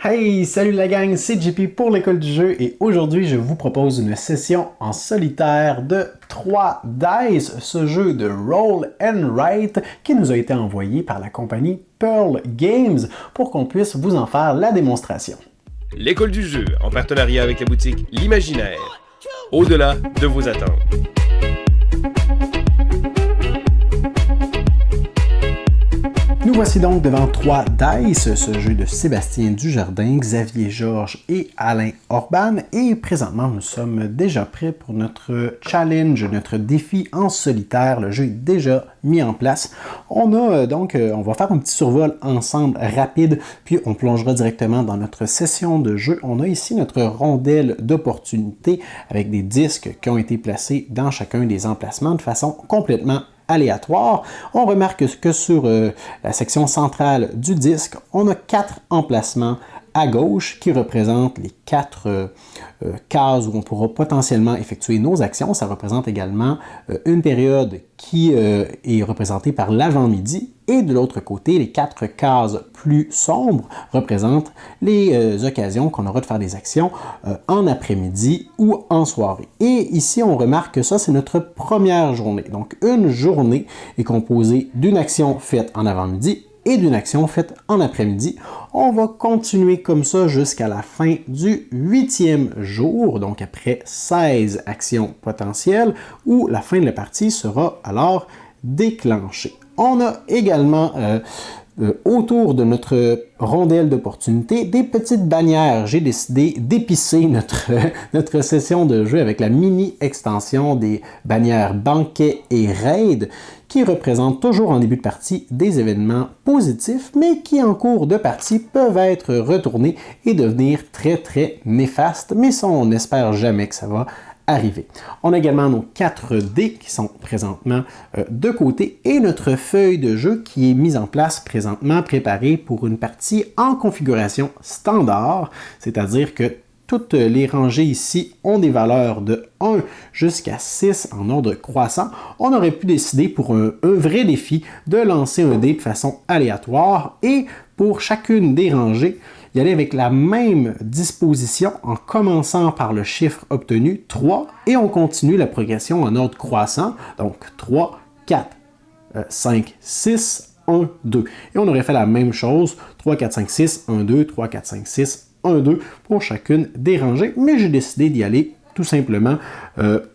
Hey, salut la gang, c'est JP pour l'école du jeu et aujourd'hui je vous propose une session en solitaire de 3 Dice, ce jeu de Roll and Write qui nous a été envoyé par la compagnie Pearl Games pour qu'on puisse vous en faire la démonstration. L'école du jeu en partenariat avec la boutique L'Imaginaire, au-delà de vos attentes. Nous voici donc devant 3 Dice, ce jeu de Sébastien Dujardin, Xavier Georges et Alain Orban. Et présentement, nous sommes déjà prêts pour notre challenge, notre défi en solitaire. Le jeu est déjà mis en place. On va faire un petit survol ensemble rapide, puis on plongera directement dans notre session de jeu. On a ici notre rondelle d'opportunité avec des disques qui ont été placés dans chacun des emplacements de façon complètement aléatoire. On remarque que sur la section centrale du disque, on a 4 emplacements à gauche qui représentent les 4 cases où on pourra potentiellement effectuer nos actions. Ça représente également une période qui est représentée par l'avant-midi et de l'autre côté, les 4 cases plus sombres représentent les occasions qu'on aura de faire des actions en après-midi ou en soirée. Et ici, on remarque que ça, c'est notre première journée. Donc, une journée est composée d'une action faite en avant-midi et d'une action faite en après-midi. On va continuer comme ça jusqu'à la fin du 8e jour, donc après 16 actions potentielles, où la fin de la partie sera alors déclenchée. On a également autour de notre rondelle d'opportunité des petites bannières. J'ai décidé d'épicer notre session de jeu avec la mini-extension des bannières banquet et raid qui représentent toujours en début de partie des événements positifs, mais qui en cours de partie peuvent être retournés et devenir très très néfastes, mais ça on n'espère jamais que ça va arriver. On a également nos 4 dés qui sont présentement de côté et notre feuille de jeu qui est mise en place présentement, préparée pour une partie en configuration standard, c'est-à-dire que toutes les rangées ici ont des valeurs de 1 jusqu'à 6 en ordre croissant. On aurait pu décider pour un vrai défi de lancer un dé de façon aléatoire et pour chacune des rangées, y aller avec la même disposition en commençant par le chiffre obtenu 3 et on continue la progression en ordre croissant, donc 3, 4, 5, 6, 1, 2. Et on aurait fait la même chose, 3, 4, 5, 6, 1, 2, 3, 4, 5, 6, 1, 2 pour chacune des rangées, mais j'ai décidé d'y aller tout simplement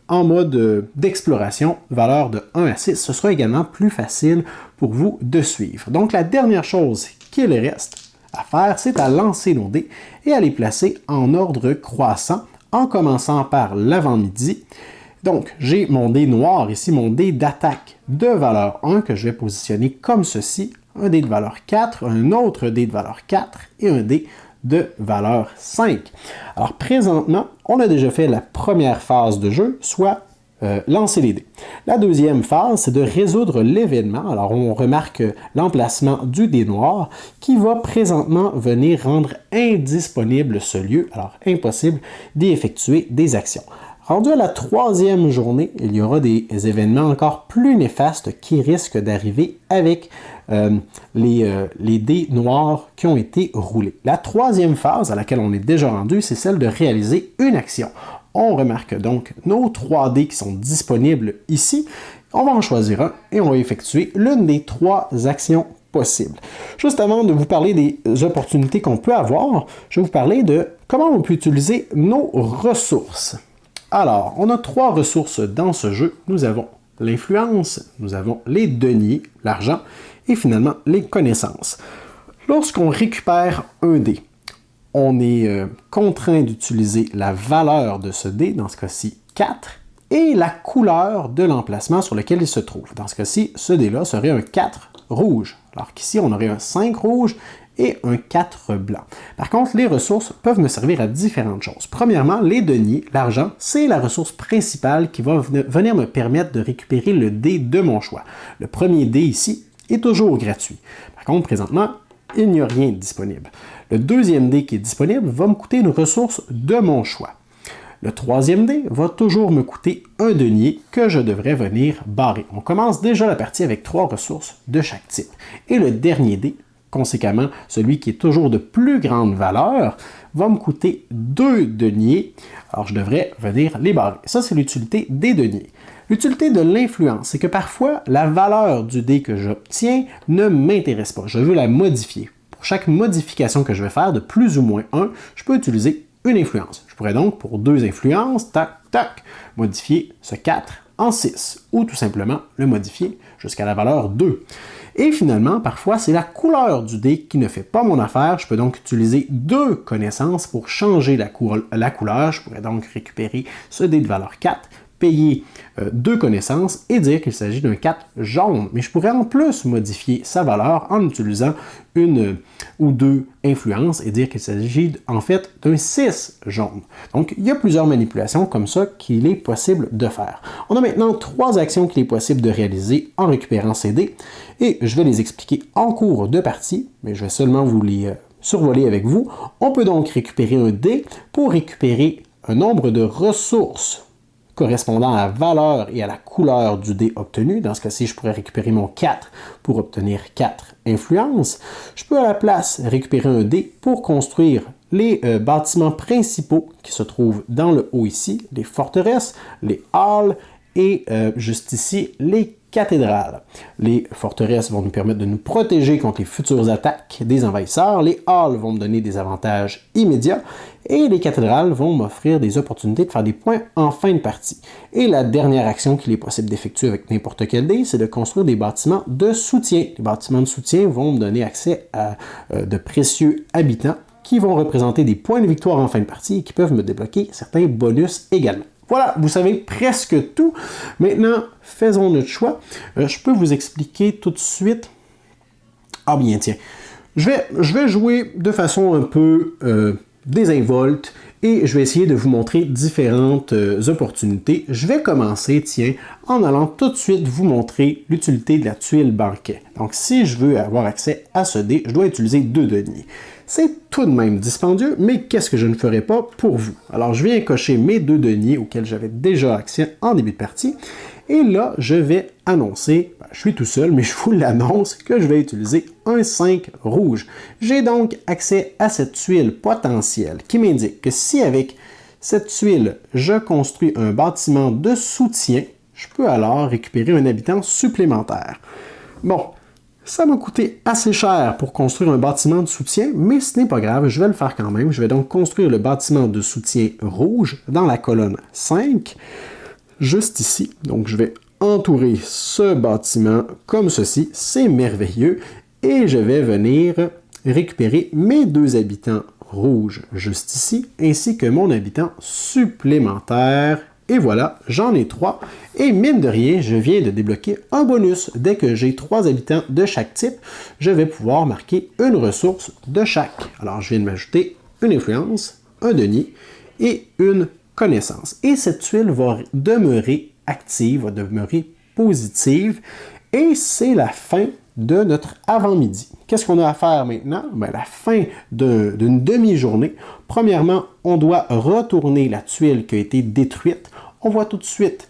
en mode d'exploration, valeur de 1 à 6. Ce sera également plus facile pour vous de suivre. Donc la dernière chose qu'il reste à faire, c'est à lancer nos dés et à les placer en ordre croissant en commençant par l'avant-midi. Donc, j'ai mon dé noir ici, mon dé d'attaque de valeur 1 que je vais positionner comme ceci, un dé de valeur 4, un autre dé de valeur 4 et un dé de valeur 5. Alors présentement, on a déjà fait la première phase de jeu, soit lancer les dés. La deuxième phase, c'est de résoudre l'événement. Alors, on remarque l'emplacement du dé noir qui va présentement venir rendre indisponible ce lieu, alors impossible d'y effectuer des actions. Rendu à la 3e journée, il y aura des événements encore plus néfastes qui risquent d'arriver avec les dés noirs qui ont été roulés. La 3e phase à laquelle on est déjà rendu, c'est celle de réaliser une action. On remarque donc nos 3 dés qui sont disponibles ici. On va en choisir un et on va effectuer l'une des 3 actions possibles. Juste avant de vous parler des opportunités qu'on peut avoir, je vais vous parler de comment on peut utiliser nos ressources. Alors, on a 3 ressources dans ce jeu. Nous avons l'influence, nous avons les deniers, l'argent, et finalement les connaissances. Lorsqu'on récupère un dé, on est contraint d'utiliser la valeur de ce dé, dans ce cas-ci 4, et la couleur de l'emplacement sur lequel il se trouve. Dans ce cas-ci, ce dé-là serait un 4 rouge, alors qu'ici on aurait un 5 rouge et un 4 blanc. Par contre, les ressources peuvent me servir à différentes choses. Premièrement, les deniers, l'argent, c'est la ressource principale qui va venir me permettre de récupérer le dé de mon choix. Le premier dé ici est toujours gratuit. Par contre, présentement, il n'y a rien de disponible. Le deuxième dé qui est disponible va me coûter une ressource de mon choix. Le troisième dé va toujours me coûter un denier que je devrais venir barrer. On commence déjà la partie avec 3 ressources de chaque type. Et le dernier dé conséquemment, celui qui est toujours de plus grande valeur va me coûter 2 deniers. Alors, je devrais venir les barrer. Ça, c'est l'utilité des deniers. L'utilité de l'influence, c'est que parfois, la valeur du dé que j'obtiens ne m'intéresse pas. Je veux la modifier. Pour chaque modification que je vais faire de plus ou moins 1, je peux utiliser une influence. Je pourrais donc, pour 2 influences, tac, tac, modifier ce 4 en 6, ou tout simplement le modifier jusqu'à la valeur 2. Et finalement, parfois, c'est la couleur du dé qui ne fait pas mon affaire. Je peux donc utiliser 2 connaissances pour changer la couleur. Je pourrais donc récupérer ce dé de valeur 4, payer 2 connaissances et dire qu'il s'agit d'un 4 jaune. Mais je pourrais en plus modifier sa valeur en utilisant une ou 2 influences et dire qu'il s'agit en fait d'un 6 jaune. Donc, il y a plusieurs manipulations comme ça qu'il est possible de faire. On a maintenant 3 actions qu'il est possible de réaliser en récupérant ces dés et je vais les expliquer en cours de partie, mais je vais seulement vous les survoler avec vous. On peut donc récupérer un dé pour récupérer un nombre de ressources correspondant à la valeur et à la couleur du dé obtenu. Dans ce cas-ci, je pourrais récupérer mon 4 pour obtenir 4 influences. Je peux à la place récupérer un dé pour construire les bâtiments principaux qui se trouvent dans le haut ici, les forteresses, les halles et juste ici, les cathédrales. Les forteresses vont nous permettre de nous protéger contre les futures attaques des envahisseurs. Les halles vont me donner des avantages immédiats. Et les cathédrales vont m'offrir des opportunités de faire des points en fin de partie. Et la dernière action qu'il est possible d'effectuer avec n'importe quel dé, c'est de construire des bâtiments de soutien. Les bâtiments de soutien vont me donner accès à de précieux habitants qui vont représenter des points de victoire en fin de partie et qui peuvent me débloquer certains bonus également. Voilà, vous savez presque tout. Maintenant, faisons notre choix. Je peux vous expliquer tout de suite. Ah bien, tiens. Je vais jouer de façon un peu désinvolte et je vais essayer de vous montrer différentes opportunités. Je vais commencer, tiens, en allant tout de suite vous montrer l'utilité de la tuile banquet. Donc, si je veux avoir accès à ce dé, je dois utiliser 2 deniers. C'est tout de même dispendieux, mais qu'est-ce que je ne ferai pas pour vous? Alors, je viens cocher mes 2 deniers auxquels j'avais déjà accès en début de partie. Et là, je vais annoncer, je suis tout seul, mais je vous l'annonce, que je vais utiliser un 5 rouge. J'ai donc accès à cette tuile potentielle qui m'indique que si avec cette tuile, je construis un bâtiment de soutien, je peux alors récupérer un habitant supplémentaire. Bon, ça m'a coûté assez cher pour construire un bâtiment de soutien, mais ce n'est pas grave, je vais le faire quand même. Je vais donc construire le bâtiment de soutien rouge dans la colonne 5, juste ici. Donc je vais entourer ce bâtiment comme ceci, c'est merveilleux. Et je vais venir récupérer mes 2 habitants rouges juste ici, ainsi que mon habitant supplémentaire. Et voilà, j'en ai 3. Et mine de rien, je viens de débloquer un bonus. Dès que j'ai 3 habitants de chaque type, je vais pouvoir marquer une ressource de chaque. Alors, je viens de m'ajouter une influence, un denier et une connaissance. Et cette tuile va demeurer active, va demeurer positive. Et c'est la fin de notre avant-midi. Qu'est-ce qu'on a à faire maintenant? Bien, la fin d'une demi-journée. Premièrement, on doit retourner la tuile qui a été détruite. On voit tout de suite,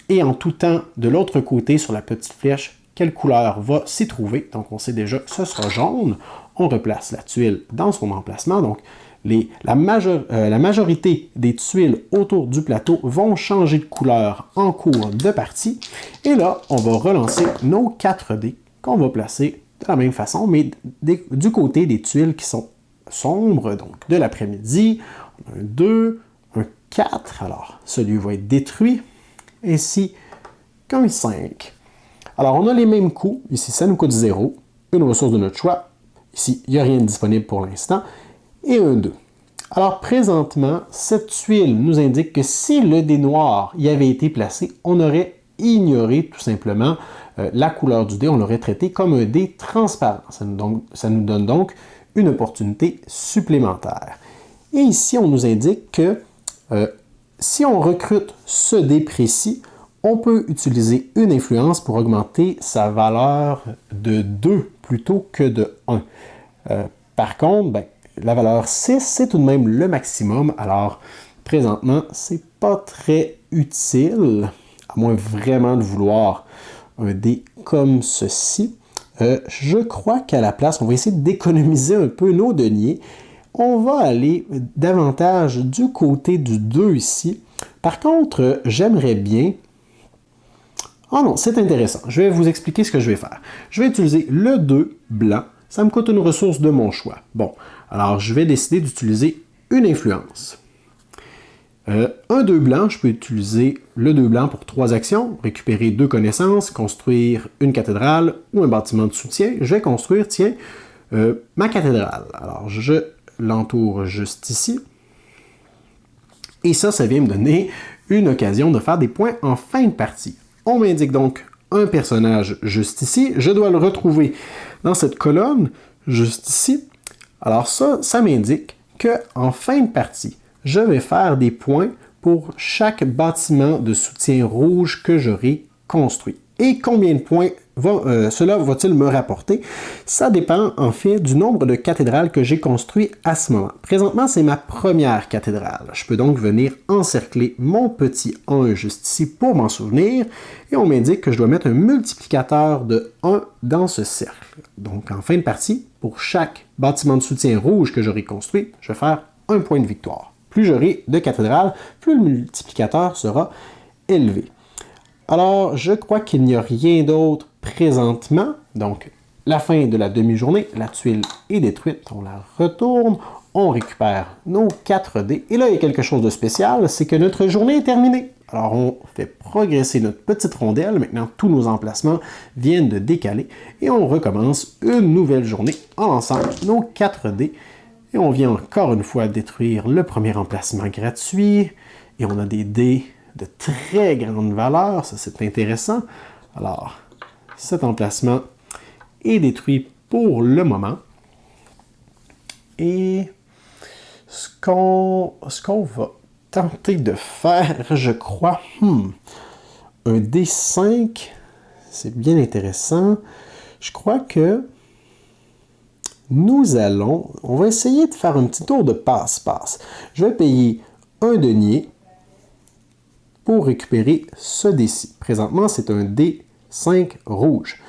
et en tout temps, de l'autre côté, sur la petite flèche, quelle couleur va s'y trouver. Donc, on sait déjà que ce sera jaune. On replace la tuile dans son emplacement. Donc, la majorité des tuiles autour du plateau vont changer de couleur en cours de partie. Et là, on va relancer nos 4 dés qu'on va placer de la même façon, mais du côté des tuiles qui sont sombres, donc de l'après-midi. Un 2, un 4, alors celui va être détruit, ainsi qu'un 5. Alors, on a les mêmes coûts. Ici, ça nous coûte 0, une ressource de notre choix. Ici, il n'y a rien de disponible pour l'instant. Et un 2. Alors, présentement, cette tuile nous indique que si le dé noir y avait été placé, on aurait ignoré tout simplement la couleur du dé. On l'aurait traité comme un dé transparent. Ça nous donne donc une opportunité supplémentaire. Et ici, on nous indique que si on recrute ce dé précis, on peut utiliser une influence pour augmenter sa valeur de 2 plutôt que de 1. Par contre, ben, la valeur 6, c'est tout de même le maximum. Alors, présentement, c'est pas très utile, à moins vraiment de vouloir un dé comme ceci. je crois qu'à la place, on va essayer d'économiser un peu nos deniers. On va aller davantage du côté du 2 ici. Par contre, j'aimerais bien... Ah non, c'est intéressant. Je vais vous expliquer ce que je vais faire. Je vais utiliser le 2 blanc. Ça me coûte une ressource de mon choix. Bon, alors je vais décider d'utiliser une influence. Un 2 blanc, je peux utiliser le 2 blanc pour 3 actions. Récupérer 2 connaissances, construire une cathédrale ou un bâtiment de soutien. Je vais construire, tiens, ma cathédrale. Alors, je l'entoure juste ici. Et ça vient me donner une occasion de faire des points en fin de partie. On m'indique donc un personnage juste ici. Je dois le retrouver dans cette colonne juste ici. Alors ça m'indique qu'en fin de partie, je vais faire des points pour chaque bâtiment de soutien rouge que j'aurai construit. Et combien de points cela va-t-il me rapporter? Ça dépend en fait du nombre de cathédrales que j'ai construit à ce moment. Présentement, c'est ma première cathédrale. Je peux donc venir encercler mon petit 1 juste ici pour m'en souvenir. Et on m'indique que je dois mettre un multiplicateur de 1 dans ce cercle. Donc en fin de partie, pour chaque bâtiment de soutien rouge que j'aurai construit, je vais faire 1 point de victoire. Plus j'aurai de cathédrales, plus le multiplicateur sera élevé. Alors, je crois qu'il n'y a rien d'autre présentement. Donc, la fin de la demi-journée, la tuile est détruite. On la retourne, on récupère nos 4 dés. Et là, il y a quelque chose de spécial, c'est que notre journée est terminée. Alors, on fait progresser notre petite rondelle. Maintenant, tous nos emplacements viennent de décaler. Et on recommence une nouvelle journée en lançant nos 4 dés. Et on vient encore une fois détruire le premier emplacement gratuit. Et on a des dés de très grande valeur, ça c'est intéressant. Alors, cet emplacement est détruit pour le moment. Et ce qu'on va tenter de faire, je crois, un D5, c'est bien intéressant. Je crois que on va essayer de faire un petit tour de passe-passe. Je vais payer un denier pour récupérer ce dé-ci. Présentement, c'est un D5 rouge.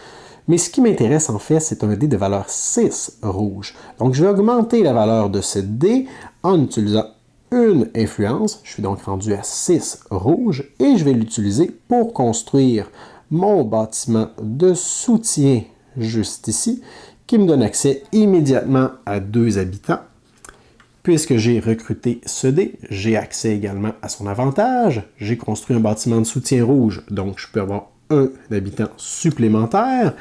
Mais ce qui m'intéresse en fait, c'est un dé de valeur 6 rouge. Donc, je vais augmenter la valeur de ce dé en utilisant une influence. Je suis donc rendu à 6 rouge et je vais l'utiliser pour construire mon bâtiment de soutien juste ici, qui me donne accès immédiatement à 2 habitants. Puisque j'ai recruté ce dé, j'ai accès également à son avantage. J'ai construit un bâtiment de soutien rouge, donc je peux avoir un habitant supplémentaire.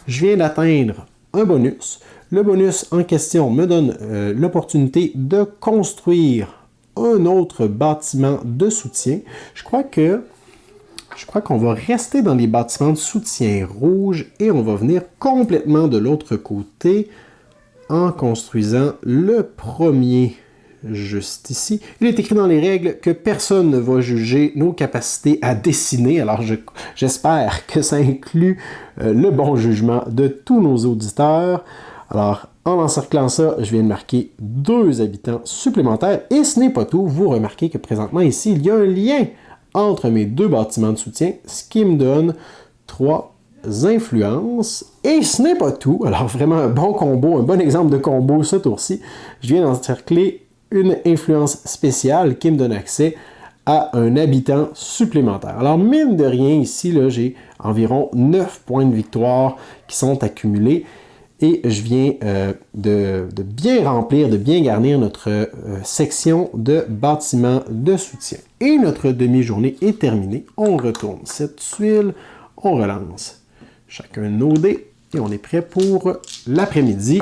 Je viens d'atteindre un bonus. Le bonus en question me donne l'opportunité de construire un autre bâtiment de soutien. Je crois qu'on va rester dans les bâtiments de soutien rouge et on va venir complètement de l'autre côté en construisant le premier juste ici. Il est écrit dans les règles que personne ne va juger nos capacités à dessiner, alors j'espère que ça inclut le bon jugement de tous nos auditeurs. Alors, en encerclant ça, je viens de marquer 2 habitants supplémentaires, et ce n'est pas tout. Vous remarquez que présentement ici, il y a un lien entre mes 2 bâtiments de soutien, ce qui me donne 3 influences. Et ce n'est pas tout. Alors vraiment un bon combo, un bon exemple de combo ce tour-ci. Je viens d'encercler une influence spéciale qui me donne accès à un habitant supplémentaire. Alors mine de rien ici, là, j'ai environ 9 points de victoire qui sont accumulés. Et je viens de bien remplir, de bien garnir notre section de bâtiments de soutien. Et notre demi-journée est terminée. On retourne cette tuile, on relance chacun de nos dés et on est prêt pour l'après-midi.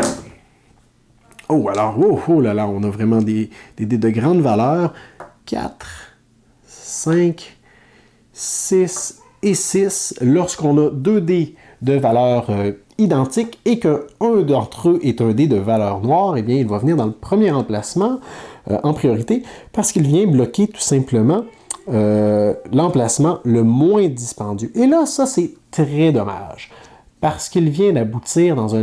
Oh, alors, oh là là, on a vraiment des dés de grande valeur. 4, 5, 6 et 6. Lorsqu'on a 2 dés de valeur identique et qu'un d'entre eux est un dé de valeur noire, eh bien, il va venir dans le premier emplacement en priorité parce qu'il vient bloquer tout simplement l'emplacement le moins dispendieux. Et là, ça, c'est très dommage parce qu'il vient d'aboutir dans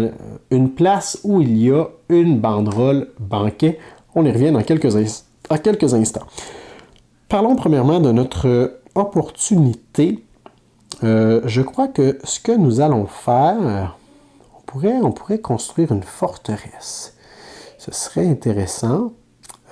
une place où il y a une banderole banquet. On y revient dans quelques instants. Parlons premièrement de notre opportunité. Je crois que ce que nous allons faire, on on pourrait construire une forteresse. Ce serait intéressant.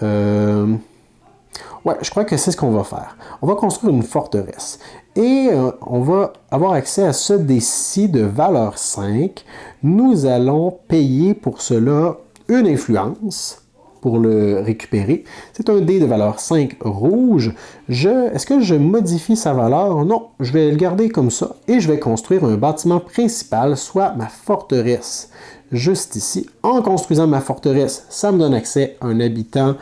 Ouais, je crois que c'est ce qu'on va faire. On va construire une forteresse. Et on va avoir accès à ce dé-ci de valeur 5. Nous allons payer pour cela une influence pour le récupérer. C'est un dé de valeur 5 rouge. Est-ce que je modifie sa valeur? Non, je vais le garder comme ça et je vais construire un bâtiment principal, soit ma forteresse, juste ici. En construisant ma forteresse, ça me donne accès à un habitant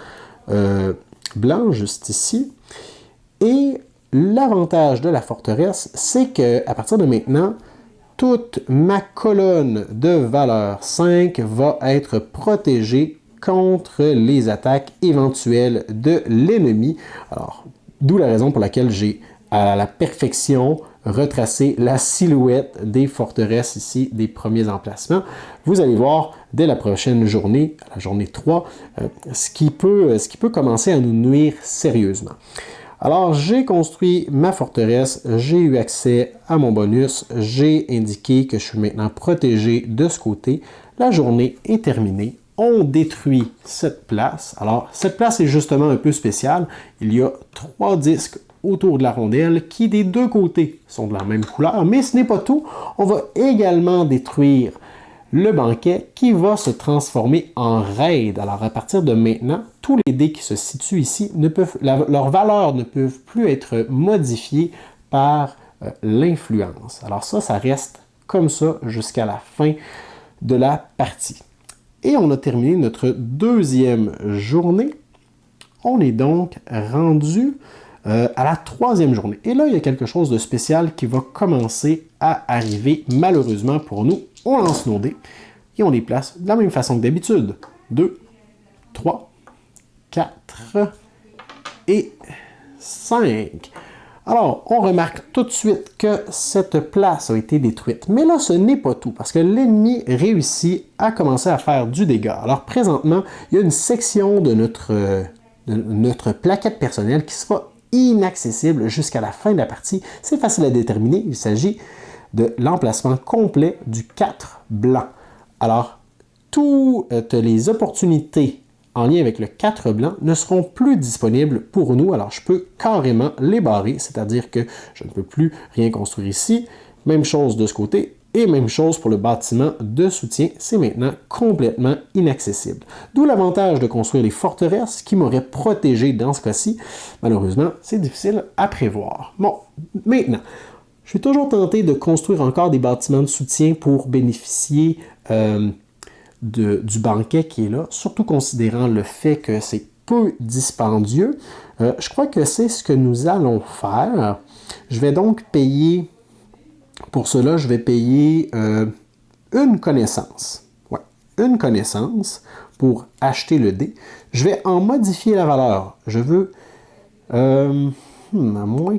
blanc, juste ici. Et l'avantage de la forteresse, c'est qu'à partir de maintenant, toute ma colonne de valeur 5 va être protégée contre les attaques éventuelles de l'ennemi. Alors, d'où la raison pour laquelle j'ai à la perfection retracé la silhouette des forteresses ici, des premiers emplacements. Vous allez voir dès la prochaine journée, la journée 3, ce qui peut commencer à nous nuire sérieusement. Alors, j'ai construit ma forteresse, j'ai eu accès à mon bonus, j'ai indiqué que je suis maintenant protégé de ce côté. La journée est terminée. On détruit cette place. Alors, cette place est justement un peu spéciale. Il y a 3 disques autour de la rondelle qui, des deux côtés, sont de la même couleur. Mais ce n'est pas tout. On va également détruire le banquet qui va se transformer en raid. Alors, à partir de maintenant, tous les dés qui se situent ici, leurs valeurs ne peuvent plus être modifiées par l'influence. Alors ça reste comme ça jusqu'à la fin de la partie. Et on a terminé notre deuxième journée. On est donc rendu à la troisième journée. Et là, il y a quelque chose de spécial qui va commencer à arriver, malheureusement pour nous. On lance nos dés et on les place de la même façon que d'habitude. 2, 3, 4 et 5. Alors, on remarque tout de suite que cette place a été détruite. Mais là, ce n'est pas tout, parce que l'ennemi réussit à commencer à faire du dégât. Alors, présentement, il y a une section de notre plaquette personnelle qui sera inaccessible jusqu'à la fin de la partie. C'est facile à déterminer. Il s'agit de l'emplacement complet du 4 blanc. Alors, toutes les opportunités en lien avec le 4 blanc ne seront plus disponibles pour nous. Alors, je peux carrément les barrer, c'est-à-dire que je ne peux plus rien construire ici. Même chose de ce côté et même chose pour le bâtiment de soutien. C'est maintenant complètement inaccessible. D'où l'avantage de construire les forteresses qui m'auraient protégé dans ce cas-ci. Malheureusement, c'est difficile à prévoir. Bon, maintenant, je suis toujours tenté de construire encore des bâtiments de soutien pour bénéficier du banquet qui est là, surtout considérant le fait que c'est peu dispendieux. Je crois que c'est ce que nous allons faire. Je vais donc payer, pour cela, je vais payer une connaissance. Ouais, une connaissance pour acheter le dé. Je vais en modifier la valeur. Je veux, à moins,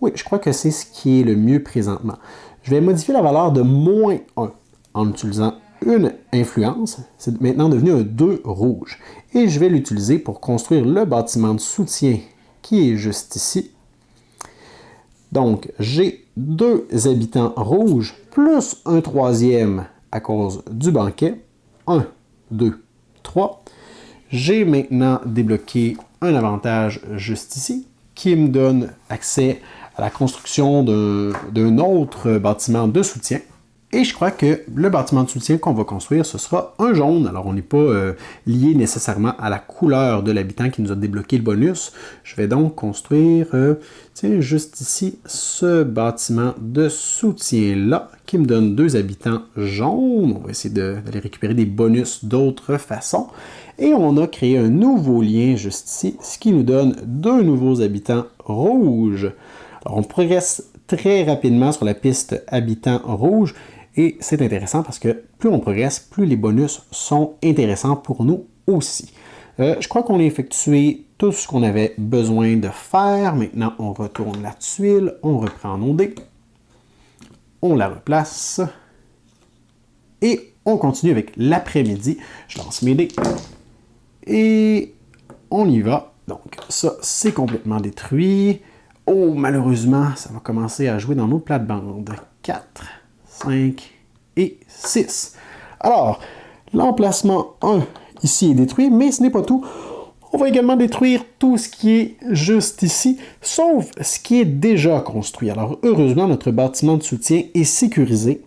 oui, je crois que c'est ce qui est le mieux présentement. Je vais modifier la valeur de moins 1 en utilisant une influence. C'est maintenant devenu un 2 rouge. Et je vais l'utiliser pour construire le bâtiment de soutien qui est juste ici. Donc, j'ai 2 habitants rouges plus un troisième à cause du banquet. 1, 2, 3. J'ai maintenant débloqué un avantage juste ici qui me donne accès à la construction d'un autre bâtiment de soutien. Et je crois que le bâtiment de soutien qu'on va construire, ce sera un jaune. Alors, on n'est pas lié nécessairement à la couleur de l'habitant qui nous a débloqué le bonus. Je vais donc construire, juste ici, ce bâtiment de soutien-là, qui me donne 2 habitants jaunes. On va essayer d'aller récupérer des bonus d'autres façons. Et on a créé un nouveau lien juste ici, ce qui nous donne 2 nouveaux habitants rouges. Alors, on progresse très rapidement sur la piste habitants rouges. Et c'est intéressant parce que plus on progresse, plus les bonus sont intéressants pour nous aussi. Je crois qu'on a effectué tout ce qu'on avait besoin de faire. Maintenant, on retourne la tuile, on reprend nos dés, on la replace et on continue avec l'après-midi. Je lance mes dés et on y va. Donc ça, c'est complètement détruit. Oh, malheureusement, ça va commencer à jouer dans nos plates-bandes. 4, 5 et 6. Alors, l'emplacement 1 ici est détruit, mais ce n'est pas tout. On va également détruire tout ce qui est juste ici, sauf ce qui est déjà construit. Alors, heureusement, notre bâtiment de soutien est sécurisé.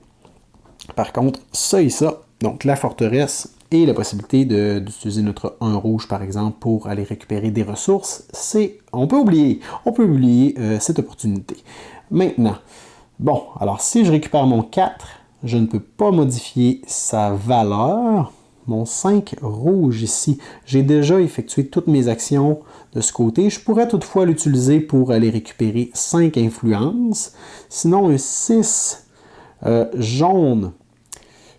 Par contre, ça et ça, donc la forteresse et la possibilité d'utiliser notre 1 rouge, par exemple, pour aller récupérer des ressources, on peut oublier cette opportunité. Maintenant, bon, alors si je récupère mon 4, je ne peux pas modifier sa valeur. Mon 5 rouge ici, j'ai déjà effectué toutes mes actions de ce côté. Je pourrais toutefois l'utiliser pour aller récupérer 5 influences. Sinon, un 6 jaune,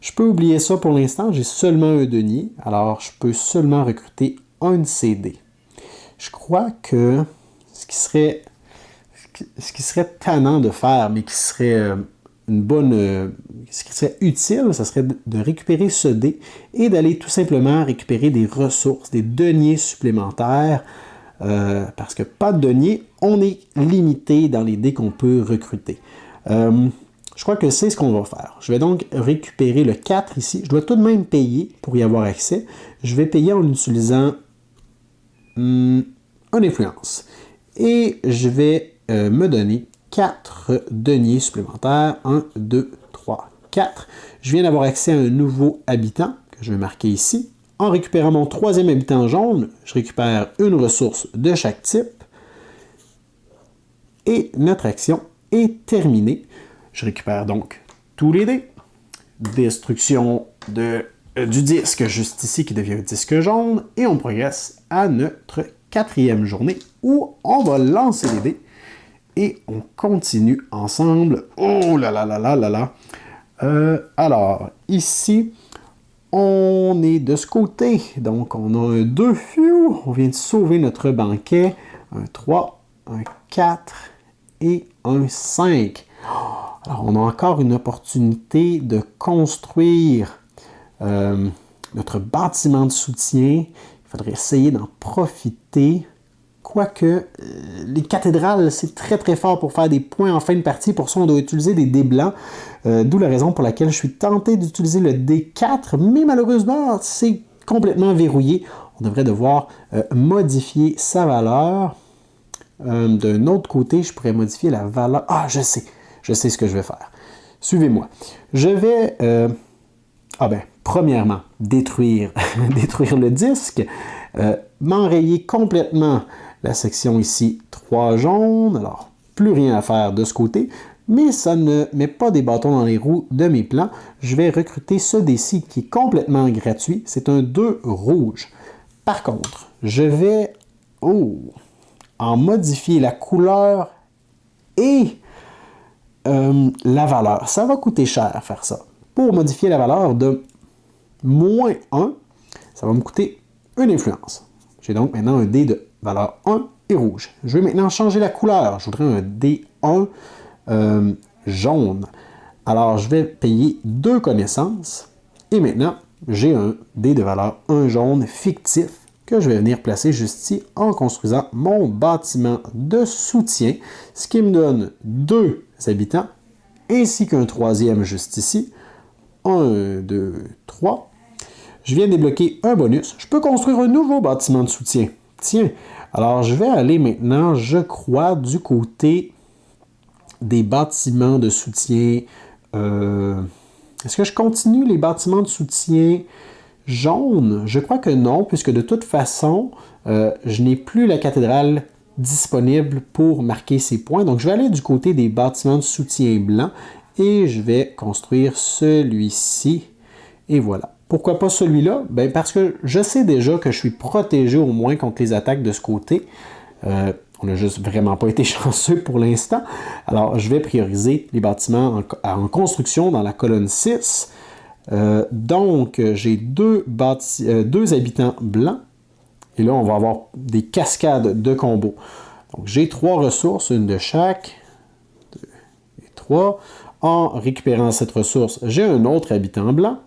je peux oublier ça pour l'instant. J'ai seulement un denier, alors je peux seulement recruter un CD. Je crois que ce qui serait tannant de faire, mais qui serait ce qui serait utile, ce serait de récupérer ce dé et d'aller tout simplement récupérer des ressources, des deniers supplémentaires, parce que pas de deniers, on est limité dans les dés qu'on peut recruter. Je crois que c'est ce qu'on va faire. Je vais donc récupérer le 4 ici. Je dois tout de même payer pour y avoir accès. Je vais payer en utilisant une influence. Et je vais me donner 4 deniers supplémentaires. 1, 2, 3, 4. Je viens d'avoir accès à un nouveau habitant que je vais marquer ici. En récupérant mon 3e habitant jaune, je récupère une ressource de chaque type. Et notre action est terminée. Je récupère donc tous les dés. Destruction du disque juste ici qui devient un disque jaune. Et on progresse à notre 4e journée où on va lancer les dés. Et on continue ensemble. Oh là là là là là là. Alors, ici, on est de ce côté. Donc, on a un 2. On vient de sauver notre banquet. Un 3, un 4 et un 5. Alors, on a encore une opportunité de construire notre bâtiment de soutien. Il faudrait essayer d'en profiter. Quoique, les cathédrales, c'est très très fort pour faire des points en fin de partie. Pour ça, on doit utiliser des dés blancs. D'où la raison pour laquelle je suis tenté d'utiliser le D4. Mais malheureusement, c'est complètement verrouillé. On devrait devoir modifier sa valeur. D'un autre côté, je pourrais modifier la valeur. Ah, je sais ce que je vais faire. Suivez-moi. Je vais, premièrement, détruire le disque, m'enrayer complètement la section ici 3 jaune. Alors, plus rien à faire de ce côté, mais ça ne met pas des bâtons dans les roues de mes plans. Je vais recruter ce dé-ci qui est complètement gratuit. C'est un 2 rouge. Par contre, je vais en modifier la couleur et la valeur. Ça va coûter cher faire ça. Pour modifier la valeur de moins 1, ça va me coûter une influence. J'ai donc maintenant un dé de valeur 1 et rouge. Je vais maintenant changer la couleur. Je voudrais un D1 jaune. Alors, je vais payer 2 connaissances. Et maintenant, j'ai un dé de valeur 1 jaune fictif que je vais venir placer juste ici en construisant mon bâtiment de soutien, ce qui me donne 2 habitants, ainsi qu'un 3e juste ici. 1, 2, 3. Je viens de débloquer un bonus. Je peux construire un nouveau bâtiment de soutien. Tiens, alors je vais aller maintenant, je crois, du côté des bâtiments de soutien. Est-ce que je continue les bâtiments de soutien jaunes? Je crois que non, puisque de toute façon, je n'ai plus la cathédrale disponible pour marquer ces points. Donc, je vais aller du côté des bâtiments de soutien blancs et je vais construire celui-ci. Et voilà. Pourquoi pas celui-là? Ben parce que je sais déjà que je suis protégé au moins contre les attaques de ce côté. On n'a juste vraiment pas été chanceux pour l'instant. Alors, je vais prioriser les bâtiments en construction dans la colonne 6. Donc, j'ai 2 habitants blancs. Et là, on va avoir des cascades de combos. Donc, j'ai 3 ressources, une de chaque. 2 et 3. En récupérant cette ressource, j'ai un autre habitant blanc.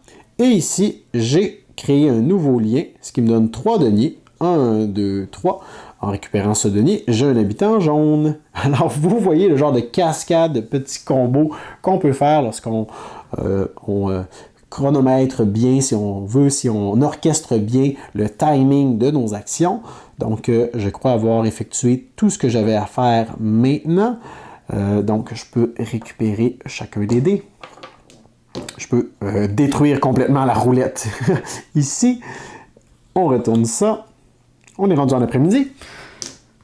Et ici, j'ai créé un nouveau lien, ce qui me donne 3 deniers. 1, 2, 3. En récupérant ce denier, j'ai un habitant jaune. Alors, vous voyez le genre de cascade, de petits combos qu'on peut faire lorsqu'on chronomètre bien, si on veut, si on orchestre bien le timing de nos actions. Donc, je crois avoir effectué tout ce que j'avais à faire maintenant. Donc, je peux récupérer chacun des dés. Je peux détruire complètement la roulette ici. On retourne ça. On est rendu en après-midi.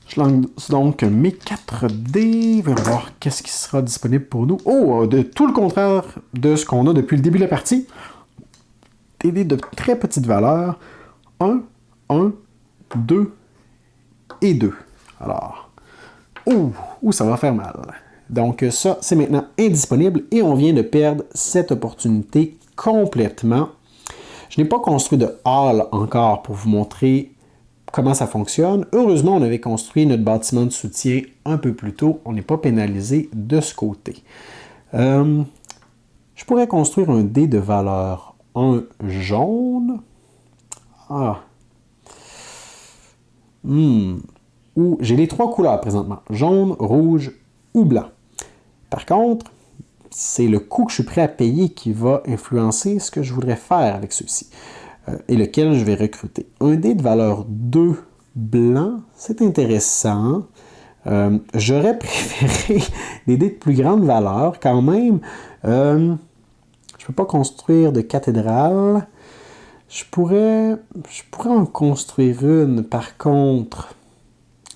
Je lance donc mes 4 dés. On va voir qu'est-ce qui sera disponible pour nous. Oh, de tout le contraire de ce qu'on a depuis le début de la partie. Des dés de très petite valeur. 1, 1, 2 et 2. Alors, ça va faire mal. Donc ça, c'est maintenant indisponible et on vient de perdre cette opportunité complètement. Je n'ai pas construit de hall encore pour vous montrer comment ça fonctionne. Heureusement, on avait construit notre bâtiment de soutien un peu plus tôt. On n'est pas pénalisé de ce côté. Je pourrais construire un dé de valeur 1 jaune. Où j'ai les 3 couleurs présentement. Jaune, rouge ou blanc. Par contre, c'est le coût que je suis prêt à payer qui va influencer ce que je voudrais faire avec ceux-ci et lequel je vais recruter. Un dé de valeur 2 blanc, c'est intéressant. J'aurais préféré des dés de plus grande valeur quand même. Je ne peux pas construire de cathédrale. Je pourrais en construire une, par contre,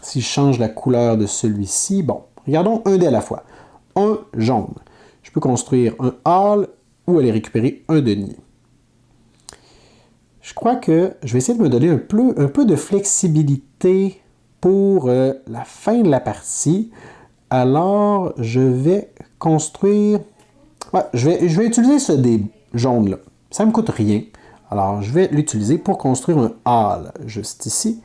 si je change la couleur de celui-ci. Bon, regardons un dé à la fois. Un jaune. Je peux construire un hall ou aller récupérer un denier. Je crois que je vais essayer de me donner un peu de flexibilité pour la fin de la partie. Alors, je vais construire... Ouais, je vais utiliser ce dé jaune-là. Ça ne me coûte rien. Alors, je vais l'utiliser pour construire un hall, juste ici.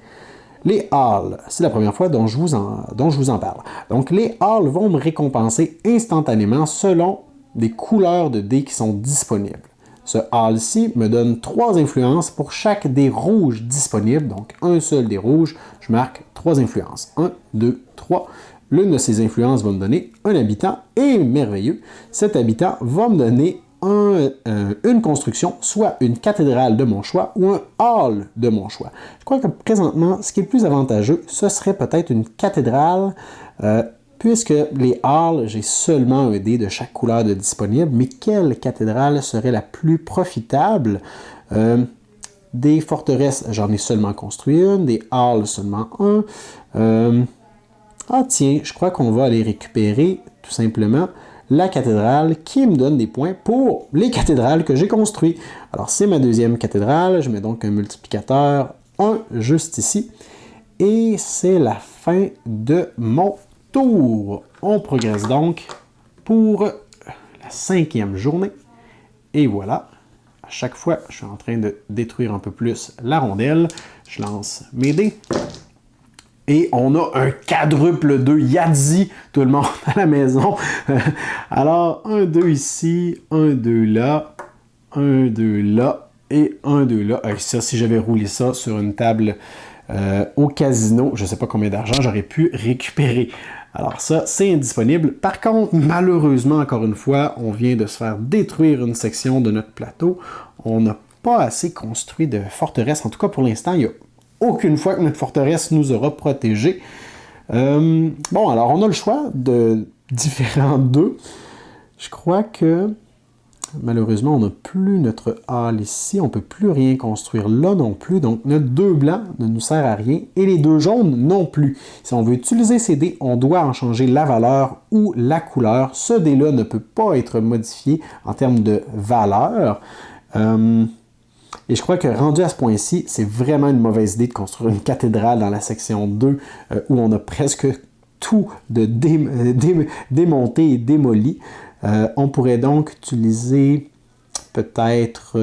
Les halls, c'est la première fois dont je vous en parle. Donc, les halls vont me récompenser instantanément selon des couleurs de dés qui sont disponibles. Ce hall-ci me donne 3 influences pour chaque dé rouge disponible. Donc, un seul dé rouge, je marque 3 influences. 1, 2, 3. L'une de ces influences va me donner un habitant. Et merveilleux, cet habitant va me donner une construction, soit une cathédrale de mon choix ou un hall de mon choix. Je crois que présentement, ce qui est le plus avantageux, ce serait peut-être une cathédrale, puisque les halls, j'ai seulement un dé de chaque couleur de disponible, mais quelle cathédrale serait la plus profitable? Des forteresses, j'en ai seulement construit une, des halls, seulement un. Tiens, je crois qu'on va aller récupérer tout simplement la cathédrale qui me donne des points pour les cathédrales que j'ai construites. Alors, c'est ma deuxième cathédrale. Je mets donc un multiplicateur 1 juste ici. Et c'est la fin de mon tour. On progresse donc pour la 5e journée. Et voilà. À chaque fois, je suis en train de détruire un peu plus la rondelle. Je lance mes dés. Et on a un quadruple 2, Yadzi, tout le monde à la maison. Alors, 1, 2 ici, 1, 2 là, 1, 2 là, et 1, 2 là. Ça, si j'avais roulé ça sur une table au casino, je ne sais pas combien d'argent j'aurais pu récupérer. Alors ça, c'est indisponible. Par contre, malheureusement, encore une fois, on vient de se faire détruire une section de notre plateau. On n'a pas assez construit de forteresse. En tout cas, pour l'instant, il y a aucune fois que notre forteresse nous aura protégés. Bon, alors on a le choix de différents 2. Je crois que malheureusement, on n'a plus notre hall ici. On ne peut plus rien construire là non plus. Donc notre 2 blancs ne nous sert à rien. Et les 2 jaunes non plus. Si on veut utiliser ces dés, on doit en changer la valeur ou la couleur. Ce dé-là ne peut pas être modifié en termes de valeur. Et je crois que rendu à ce point-ci, c'est vraiment une mauvaise idée de construire une cathédrale dans la section 2 où on a presque tout de démonté et démoli. On pourrait donc utiliser peut-être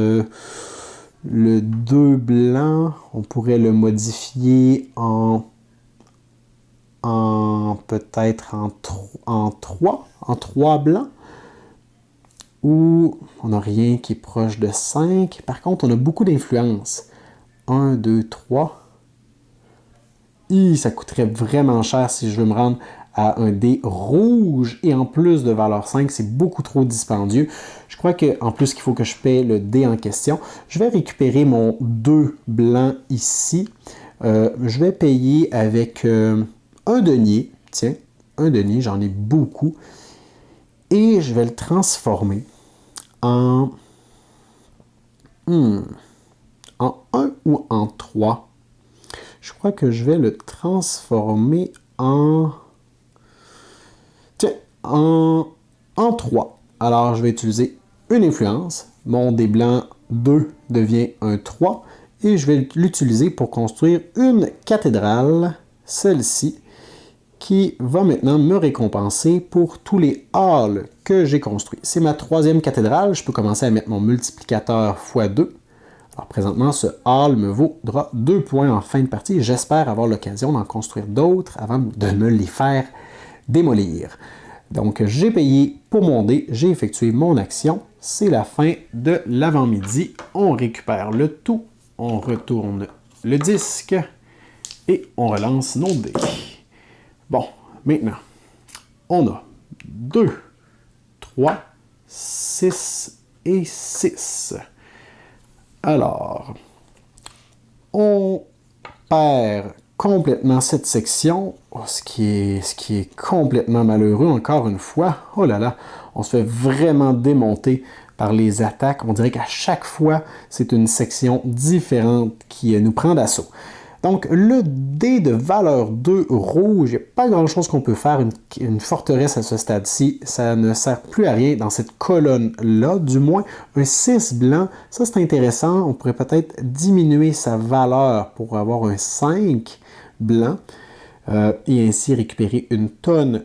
le 2 blanc. On pourrait le modifier peut-être en 3 blancs. Ou on n'a rien qui est proche de 5. Par contre, on a beaucoup d'influence. 1, 2, 3. Ça coûterait vraiment cher si je veux me rendre à un dé rouge et en plus de valeur 5, c'est beaucoup trop dispendieux. Je crois qu'en plus qu'il faut que je paie le dé en question. Je vais récupérer mon 2 blanc ici. Je vais payer avec un denier. Tiens, un denier, j'en ai beaucoup. Et je vais le transformer en 1 ou en 3. Je crois que je vais le transformer en 3. Alors, je vais utiliser une influence. Mon dé blanc 2 devient un 3. Et je vais l'utiliser pour construire une cathédrale, celle-ci, qui va maintenant me récompenser pour tous les halls que j'ai construits. C'est ma 3e cathédrale. Je peux commencer à mettre mon multiplicateur x2. Alors présentement, ce hall me vaudra 2 points en fin de partie. J'espère avoir l'occasion d'en construire d'autres avant de me les faire démolir. Donc j'ai payé pour mon dé, j'ai effectué mon action. C'est la fin de l'avant-midi. On récupère le tout, on retourne le disque et on relance nos dés. Bon, maintenant, on a 2, 3, 6 et 6. Alors, on perd complètement cette section, ce qui est complètement malheureux, encore une fois. Oh là là, on se fait vraiment démonter par les attaques. On dirait qu'à chaque fois, c'est une section différente qui nous prend d'assaut. Donc, le dé de valeur 2 rouge, il n'y a pas grand-chose qu'on peut faire. Une forteresse à ce stade-ci, ça ne sert plus à rien dans cette colonne-là, du moins. Un 6 blanc, ça c'est intéressant. On pourrait peut-être diminuer sa valeur pour avoir un 5 blanc et ainsi récupérer une tonne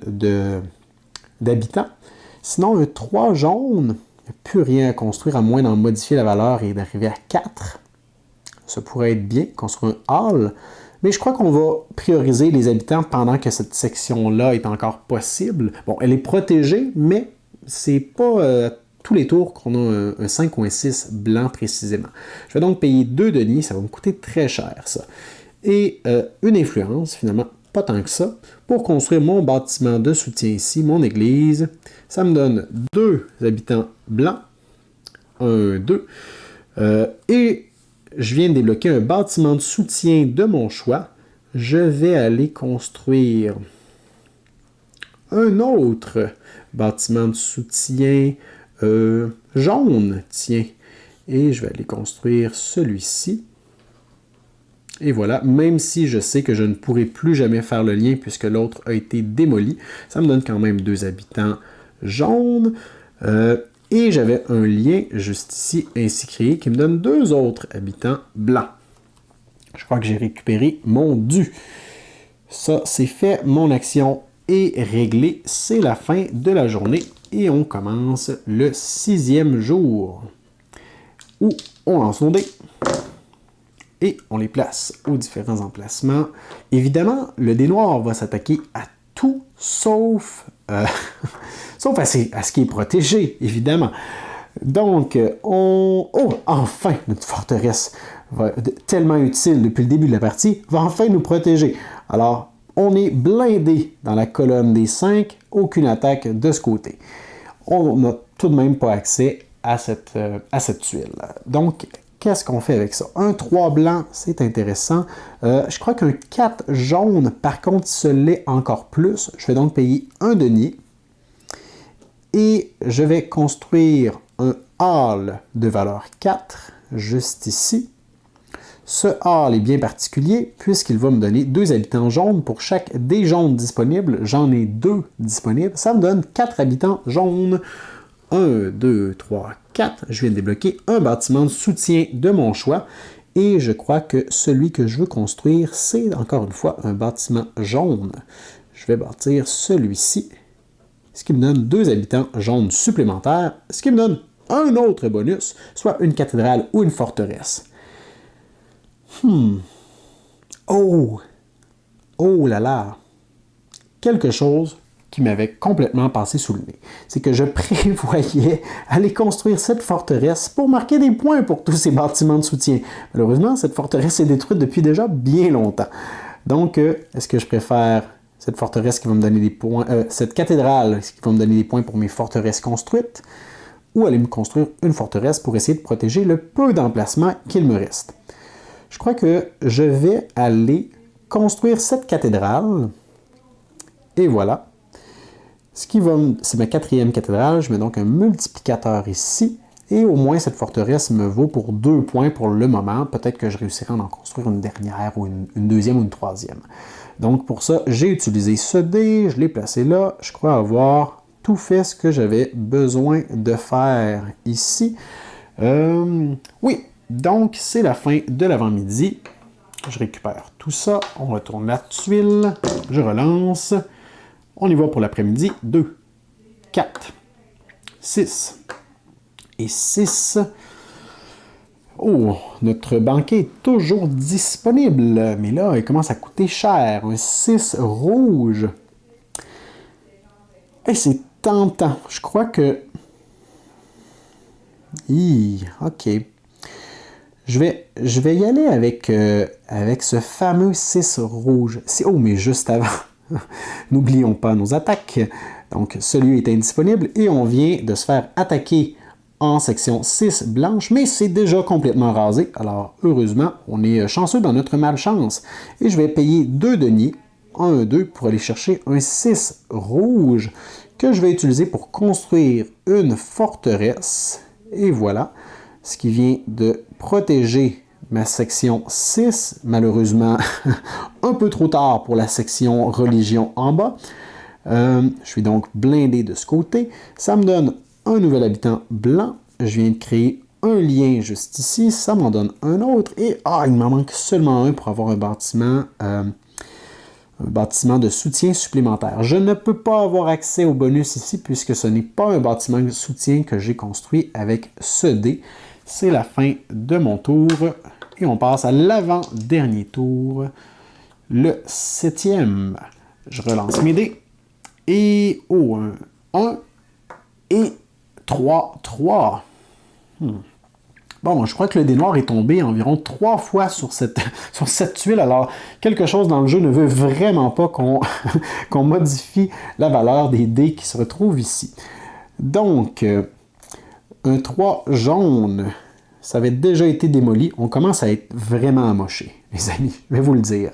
d'habitants. Sinon, un 3 jaune, il n'y a plus rien à construire à moins d'en modifier la valeur et d'arriver à 4. Ça pourrait être bien, construire un hall, mais je crois qu'on va prioriser les habitants pendant que cette section-là est encore possible. Bon, elle est protégée, mais c'est pas tous les tours qu'on a un 5 ou un 6 blanc précisément. Je vais donc payer 2 deniers, ça va me coûter très cher ça. Et une influence, finalement, pas tant que ça, pour construire mon bâtiment de soutien ici, mon église. Ça me donne 2 habitants blancs, 1, 2, et je viens de débloquer un bâtiment de soutien de mon choix. Je vais aller construire un autre bâtiment de soutien jaune, tiens. Et je vais aller construire celui-ci. Et voilà, même si je sais que je ne pourrai plus jamais faire le lien puisque l'autre a été démoli, ça me donne quand même 2 habitants jaunes. Et j'avais un lien juste ici ainsi créé qui me donne 2 autres habitants blancs. Je crois que j'ai récupéré mon dû. Ça, c'est fait. Mon action est réglée. C'est la fin de la journée et on commence le 6e jour où on lance nos dés et on les place aux différents emplacements. Évidemment, le dé noir va s'attaquer à tout sauf sauf à ce qui est protégé, évidemment. Donc, oh, enfin, notre forteresse, tellement utile depuis le début de la partie, va enfin nous protéger. Alors, on est blindé dans la colonne des 5, aucune attaque de ce côté. On n'a tout de même pas accès à cette tuile. Donc, qu'est-ce qu'on fait avec ça? Un 3 blanc, c'est intéressant. Je crois qu'un 4 jaune, par contre, se l'est encore plus. Je vais donc payer un denier. Et je vais construire un hall de valeur 4, juste ici. Ce hall est bien particulier puisqu'il va me donner 2 habitants jaunes pour chaque dé jaune disponible. J'en ai 2 disponibles. Ça me donne 4 habitants jaunes. 1, 2, 3, 4. Je viens de débloquer un bâtiment de soutien de mon choix. Et je crois que celui que je veux construire, c'est encore une fois un bâtiment jaune. Je vais bâtir celui-ci. Ce qui me donne 2 habitants jaunes supplémentaires, ce qui me donne un autre bonus, soit une cathédrale ou une forteresse. Oh là là! Quelque chose qui m'avait complètement passé sous le nez. C'est que je prévoyais aller construire cette forteresse pour marquer des points pour tous ces bâtiments de soutien. Malheureusement, cette forteresse est détruite depuis déjà bien longtemps. Donc, est-ce que je préfère cette forteresse qui va me donner des points, cette cathédrale qui va me donner des points pour mes forteresses construites, ou aller me construire une forteresse pour essayer de protéger le peu d'emplacement qu'il me reste. Je crois que je vais aller construire cette cathédrale, et voilà. C'est ma 4e cathédrale, je mets donc un multiplicateur ici, et au moins cette forteresse me vaut pour 2 points pour le moment. Peut-être que je réussirai à en construire une dernière, ou une deuxième, ou une troisième. Donc pour ça, j'ai utilisé ce dé, je l'ai placé là, je crois avoir tout fait ce que j'avais besoin de faire ici. Oui, donc c'est la fin de l'avant-midi. Je récupère tout ça, on retourne la tuile, je relance. On y va pour l'après-midi. 2, 4, 6 et 6. Oh, notre banquet est toujours disponible, mais là, il commence à coûter cher. Un 6 rouge. Et c'est tentant. Je crois que... OK. Je vais y aller avec ce fameux 6 rouge. Oh, mais juste avant, n'oublions pas nos attaques. Donc, celui est indisponible et on vient de se faire attaquer en section 6 blanche, mais c'est déjà complètement rasé. Alors, heureusement, on est chanceux dans notre malchance. Et je vais payer 2 deniers, 1, 2, pour aller chercher un 6 rouge que je vais utiliser pour construire une forteresse. Et voilà, ce qui vient de protéger ma section 6, malheureusement un peu trop tard pour la section religion en bas. Je suis donc blindé de ce côté. Ça me donne un nouvel habitant blanc. Je viens de créer un lien juste ici. Ça m'en donne un autre. Et il m'en manque seulement un pour avoir un bâtiment de soutien supplémentaire. Je ne peux pas avoir accès au bonus ici puisque ce n'est pas un bâtiment de soutien que j'ai construit avec ce dé. C'est la fin de mon tour et on passe à l'avant-dernier tour, le 7e. Je relance mes dés et 1 et 3. Bon, je crois que le dé noir est tombé environ 3 fois sur cette tuile. Alors, quelque chose dans le jeu ne veut vraiment pas qu'on modifie la valeur des dés qui se retrouvent ici. Donc, un 3 jaune, ça avait déjà été démoli. On commence à être vraiment amoché, les amis, je vais vous le dire.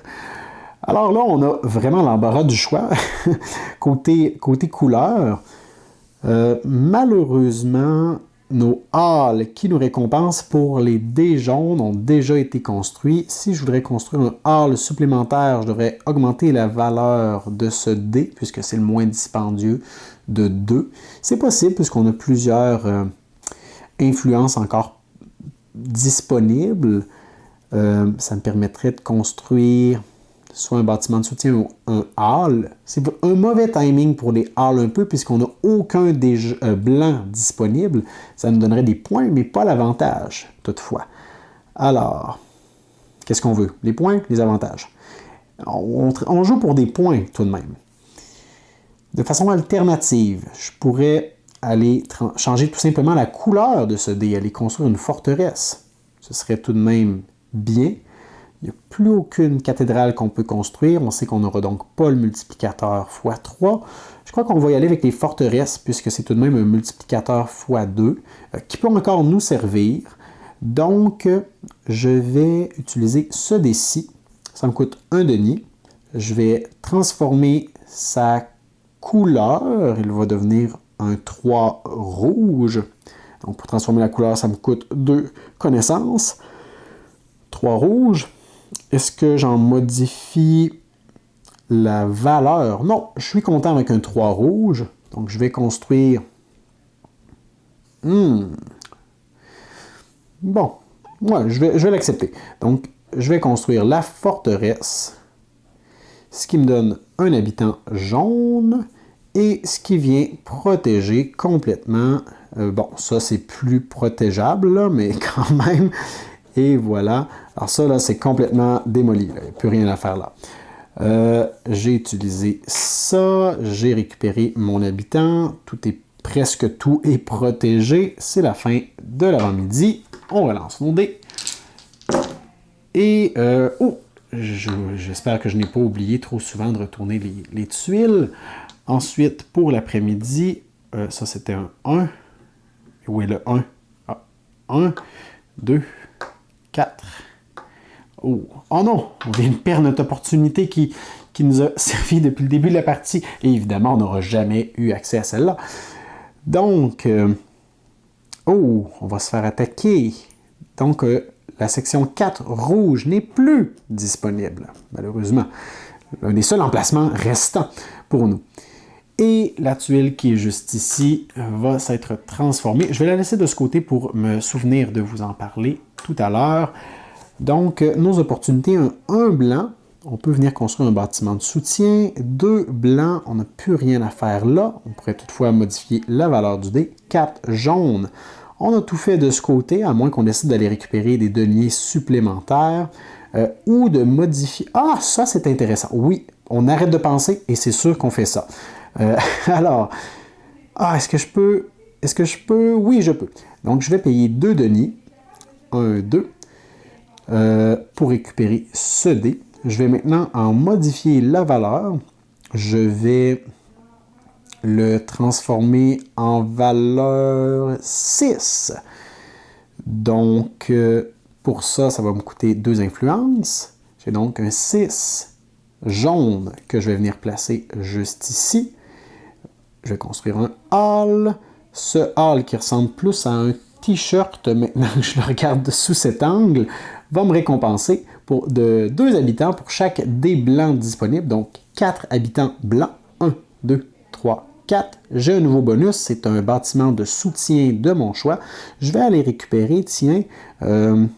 Alors là, on a vraiment l'embarras du choix. côté couleur, malheureusement, nos halles qui nous récompensent pour les dés jaunes ont déjà été construits. Si je voudrais construire un hall supplémentaire, je devrais augmenter la valeur de ce dé, puisque c'est le moins dispendieux de 2. C'est possible, puisqu'on a plusieurs influences encore disponibles. Ça me permettrait de construire soit un bâtiment de soutien ou un hall. C'est un mauvais timing pour les halls un peu, puisqu'on n'a aucun des blancs disponible. Ça nous donnerait des points, mais pas l'avantage, toutefois. Alors, qu'est-ce qu'on veut? Les points, les avantages. On joue pour des points, tout de même. De façon alternative, je pourrais aller changer tout simplement la couleur de ce dé, aller construire une forteresse. Ce serait tout de même bien. Il n'y a plus aucune cathédrale qu'on peut construire. On sait qu'on n'aura donc pas le multiplicateur x3. Je crois qu'on va y aller avec les forteresses, puisque c'est tout de même un multiplicateur x2, qui peut encore nous servir. Donc, je vais utiliser ce dé-ci. Ça me coûte 1 denier. Je vais transformer sa couleur. Il va devenir un 3 rouge. Donc, pour transformer la couleur, ça me coûte 2 connaissances. 3 rouges. Est-ce que j'en modifie la valeur? Non, je suis content avec un 3 rouge. Donc, je vais construire... Bon, ouais, je vais l'accepter. Donc, je vais construire la forteresse, ce qui me donne un habitant jaune et ce qui vient protéger complètement... bon, ça, c'est plus protégeable, là, mais quand même... Et voilà. Alors ça, là, c'est complètement démoli. Il n'y a plus rien à faire là. J'ai utilisé ça. J'ai récupéré mon habitant. Presque tout est protégé. C'est la fin de l'avant-midi. On relance nos dés. Et j'espère que je n'ai pas oublié trop souvent de retourner les tuiles. Ensuite, pour l'après-midi, ça c'était un 1. Où est le 1? Ah, 1, 2, 4. Oh non! On vient de perdre notre opportunité qui nous a servi depuis le début de la partie. Et évidemment, on n'aura jamais eu accès à celle-là. Donc, on va se faire attaquer. Donc, la section 4 rouge n'est plus disponible, malheureusement. Un des seuls emplacements restants pour nous. Et la tuile qui est juste ici va s'être transformée. Je vais la laisser de ce côté pour me souvenir de vous en parler tout à l'heure. Donc, nos opportunités, un blanc, on peut venir construire un bâtiment de soutien. 2 blancs, on n'a plus rien à faire là. On pourrait toutefois modifier la valeur du dé. 4 jaunes, on a tout fait de ce côté, à moins qu'on décide d'aller récupérer des deniers supplémentaires ou de modifier... Ah, ça c'est intéressant. Oui, on arrête de penser et c'est sûr qu'on fait ça. Alors, est-ce que je peux? Oui, je peux. Donc, je vais payer 2 deniers. 1, 2. Pour récupérer ce dé. Je vais maintenant en modifier la valeur. Je vais le transformer en valeur 6. Donc, pour ça, ça va me coûter 2 influences. J'ai donc un 6 jaune que je vais venir placer juste ici. Je vais construire un hall. Ce hall qui ressemble plus à un t-shirt, maintenant que je le regarde sous cet angle, va me récompenser de 2 habitants pour chaque dé blanc disponible. Donc, 4 habitants blancs. 1, 2, 3, 4. J'ai un nouveau bonus. C'est un bâtiment de soutien de mon choix. Je vais aller récupérer, tiens, le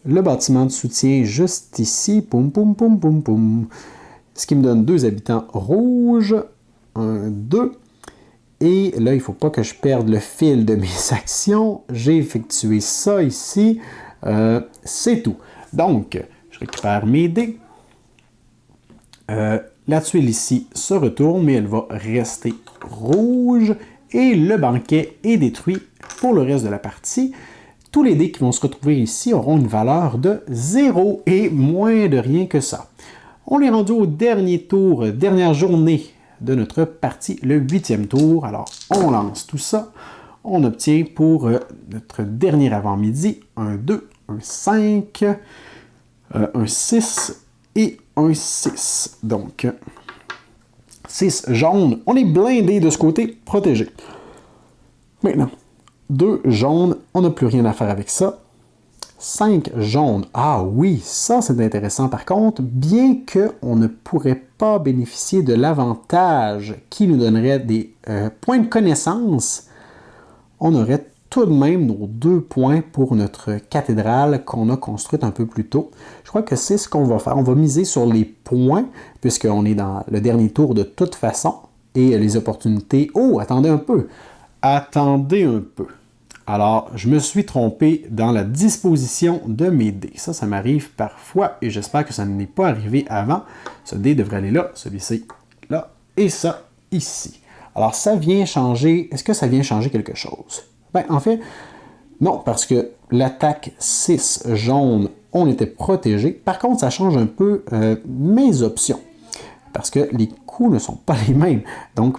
bâtiment de soutien juste ici. Poum, poum, poum, poum, poum. Ce qui me donne 2 habitants rouges. 1, 2. Et là, il ne faut pas que je perde le fil de mes actions. J'ai effectué ça ici. C'est tout. Donc, je récupère mes dés. La tuile ici se retourne, mais elle va rester rouge. Et le banquet est détruit pour le reste de la partie. Tous les dés qui vont se retrouver ici auront une valeur de 0 et moins de rien que ça. On est rendu au dernier tour, dernière journée de notre partie, le 8e tour. Alors, on lance tout ça. On obtient pour notre dernier avant-midi un 2, un 5, un 6 et un 6. Donc, 6 jaune. On est blindé de ce côté, protégé. Maintenant, 2 jaunes, on n'a plus rien à faire avec ça. 5 jaunes. Ah oui, ça c'est intéressant par contre, bien qu'on ne pourrait pas bénéficier de l'avantage qui nous donnerait des points de connaissance, on aurait tout de même nos 2 points pour notre cathédrale qu'on a construite un peu plus tôt. Je crois que c'est ce qu'on va faire. On va miser sur les points, puisqu'on est dans le dernier tour de toute façon, et les opportunités... Oh, attendez un peu! Attendez un peu! Alors, je me suis trompé dans la disposition de mes dés. Ça m'arrive parfois et j'espère que ça n'est pas arrivé avant. Ce dé devrait aller là, celui-ci là et ça ici. Alors, ça vient changer... Est-ce que ça vient changer quelque chose? Ben, en fait, non, parce que l'attaque 6 jaune, on était protégé. Par contre, ça change un peu mes options. Parce que les coûts ne sont pas les mêmes. Donc,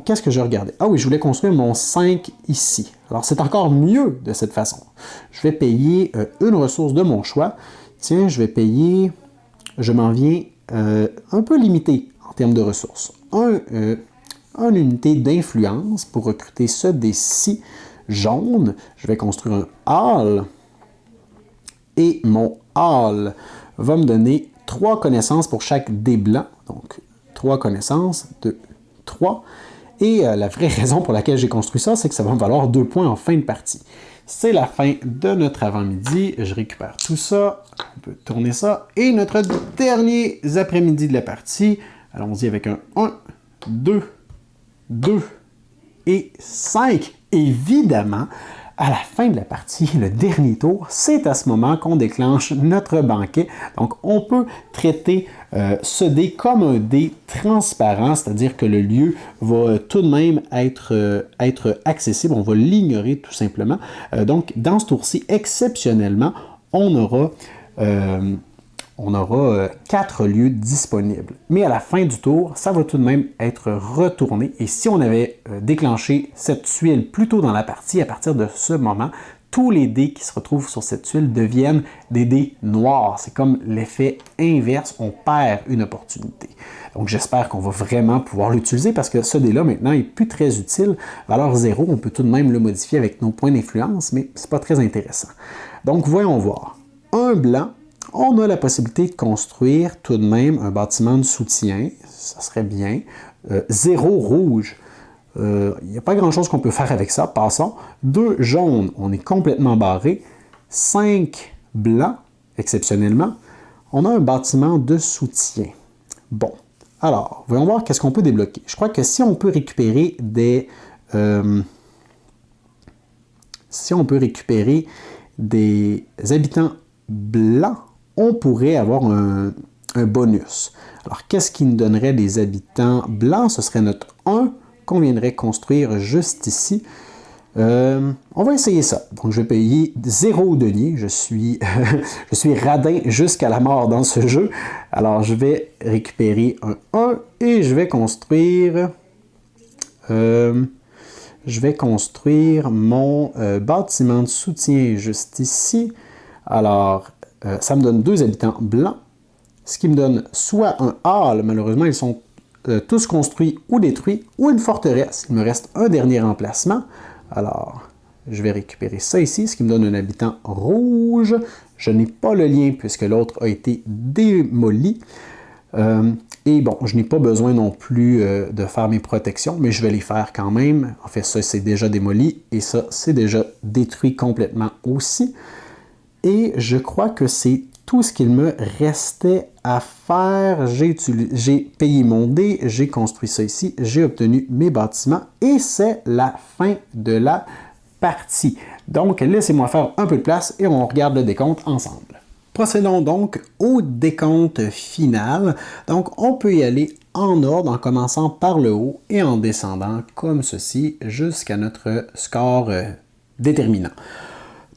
qu'est-ce que je regardais? Ah oui, je voulais construire mon 5 ici. Alors, c'est encore mieux de cette façon. Je vais payer une ressource de mon choix. Tiens, je vais payer... Je m'en viens un peu limité en termes de ressources. Une unité d'influence pour recruter ce dé-ci jaune. Je vais construire un hall. Et mon hall va me donner 3 connaissances pour chaque dé blanc. Donc, 3 connaissances, 2, 3. Et la vraie raison pour laquelle j'ai construit ça, c'est que ça va me valoir 2 points en fin de partie. C'est la fin de notre avant-midi. Je récupère tout ça. On peut tourner ça. Et notre dernier après-midi de la partie. Allons-y avec un 1, 2, 2 et 5. Évidemment, à la fin de la partie, le dernier tour, c'est à ce moment qu'on déclenche notre banquet. Donc, on peut traiter ce dé comme un dé transparent, c'est-à-dire que le lieu va tout de même être accessible. On va l'ignorer tout simplement. Donc, dans ce tour-ci, exceptionnellement, on aura on aura 4 lieux disponibles. Mais à la fin du tour, ça va tout de même être retourné. Et si on avait déclenché cette tuile plus tôt dans la partie, à partir de ce moment, tous les dés qui se retrouvent sur cette tuile deviennent des dés noirs. C'est comme l'effet inverse, on perd une opportunité. Donc j'espère qu'on va vraiment pouvoir l'utiliser parce que ce dé-là maintenant est plus très utile. Valeur 0, on peut tout de même le modifier avec nos points d'influence, mais c'est pas très intéressant. Donc voyons voir. Un blanc, on a la possibilité de construire tout de même un bâtiment de soutien, ça serait bien. 0 rouge, il n'y a pas grand-chose qu'on peut faire avec ça, passons. 2 jaune, on est complètement barré. 5 blanc, exceptionnellement, on a un bâtiment de soutien. Bon, alors, voyons voir qu'est-ce qu'on peut débloquer. Je crois que si on peut récupérer des... habitants blancs, on pourrait avoir un bonus. Alors, qu'est-ce qui nous donnerait des habitants blancs? Ce serait notre 1 qu'on viendrait construire juste ici. On va essayer ça. Donc, je vais payer 0 deniers. Je suis radin jusqu'à la mort dans ce jeu. Alors, je vais récupérer un 1 et je vais construire... mon bâtiment de soutien juste ici. Alors, ça me donne 2 habitants blancs, ce qui me donne soit un hall, malheureusement, ils sont tous construits ou détruits, ou une forteresse. Il me reste un dernier emplacement. Alors, je vais récupérer ça ici, ce qui me donne un habitant rouge. Je n'ai pas le lien puisque l'autre a été démoli. Et bon, je n'ai pas besoin non plus de faire mes protections, mais je vais les faire quand même. En fait, ça, c'est déjà démoli et ça, c'est déjà détruit complètement aussi. Et je crois que c'est tout ce qu'il me restait à faire. J'ai payé mon dé, j'ai construit ça ici, j'ai obtenu mes bâtiments et c'est la fin de la partie. Donc, laissez-moi faire un peu de place et on regarde le décompte ensemble. Procédons donc au décompte final. Donc, on peut y aller en ordre en commençant par le haut et en descendant comme ceci jusqu'à notre score déterminant.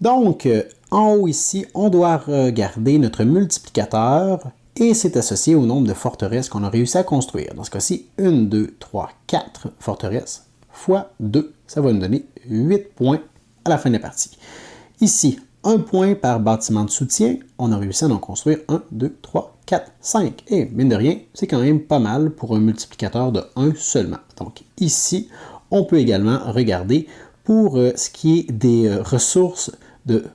Donc, en haut ici, on doit regarder notre multiplicateur et c'est associé au nombre de forteresses qu'on a réussi à construire. Dans ce cas-ci, 1, 2, 3, 4 forteresses fois 2, ça va nous donner 8 points à la fin de la partie. Ici, 1 point par bâtiment de soutien, on a réussi à en construire 1, 2, 3, 4, 5. Et mine de rien, c'est quand même pas mal pour un multiplicateur de 1 seulement. Donc ici, on peut également regarder pour ce qui est des ressources,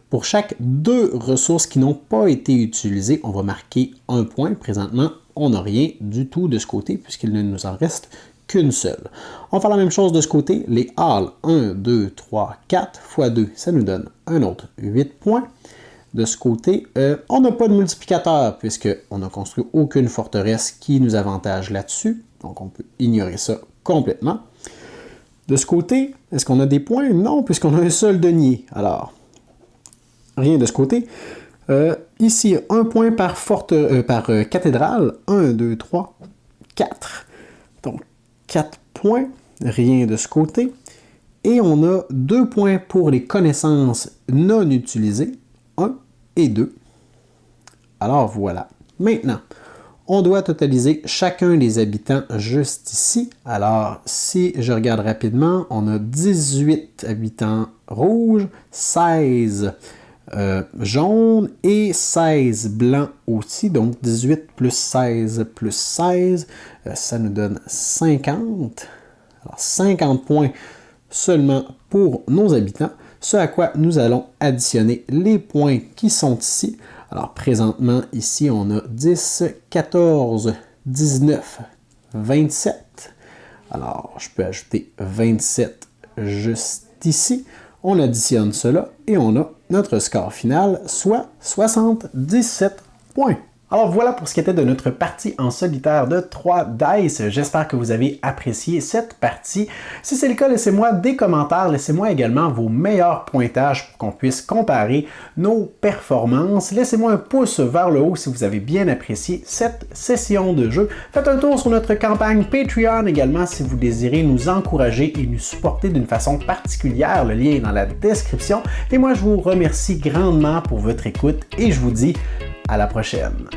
pour chaque 2 ressources qui n'ont pas été utilisées, on va marquer 1 point. Présentement, on n'a rien du tout de ce côté puisqu'il ne nous en reste qu'une seule. On va faire la même chose de ce côté. Les halls, 1, 2, 3, 4 fois 2, ça nous donne un autre 8 points. De ce côté, on n'a pas de multiplicateur puisqu'on n'a construit aucune forteresse qui nous avantage là-dessus. Donc, on peut ignorer ça complètement. De ce côté, est-ce qu'on a des points? Non, puisqu'on a un seul denier. Alors, rien de ce côté. Ici, 1 point par cathédrale. 1, 2, 3, 4. Donc, 4 points, rien de ce côté. Et on a 2 points pour les connaissances non utilisées, 1 et 2. Alors voilà. Maintenant, on doit totaliser chacun des habitants juste ici. Alors, si je regarde rapidement, on a 18 habitants rouges, 16 jaune et 16 blanc aussi, donc 18 plus 16 plus 16, ça nous donne 50. Alors 50 points seulement pour nos habitants, ce à quoi nous allons additionner les points qui sont ici. Alors présentement ici on a 10, 14, 19, 27. Alors je peux ajouter 27 juste ici. On additionne cela et on a notre score final, soit 77 points. Alors voilà pour ce qui était de notre partie en solitaire de 3 Dice. J'espère que vous avez apprécié cette partie. Si c'est le cas, laissez-moi des commentaires. Laissez-moi également vos meilleurs pointages pour qu'on puisse comparer nos performances. Laissez-moi un pouce vers le haut si vous avez bien apprécié cette session de jeu. Faites un tour sur notre campagne Patreon également si vous désirez nous encourager et nous supporter d'une façon particulière. Le lien est dans la description. Et moi, je vous remercie grandement pour votre écoute et je vous dis à la prochaine.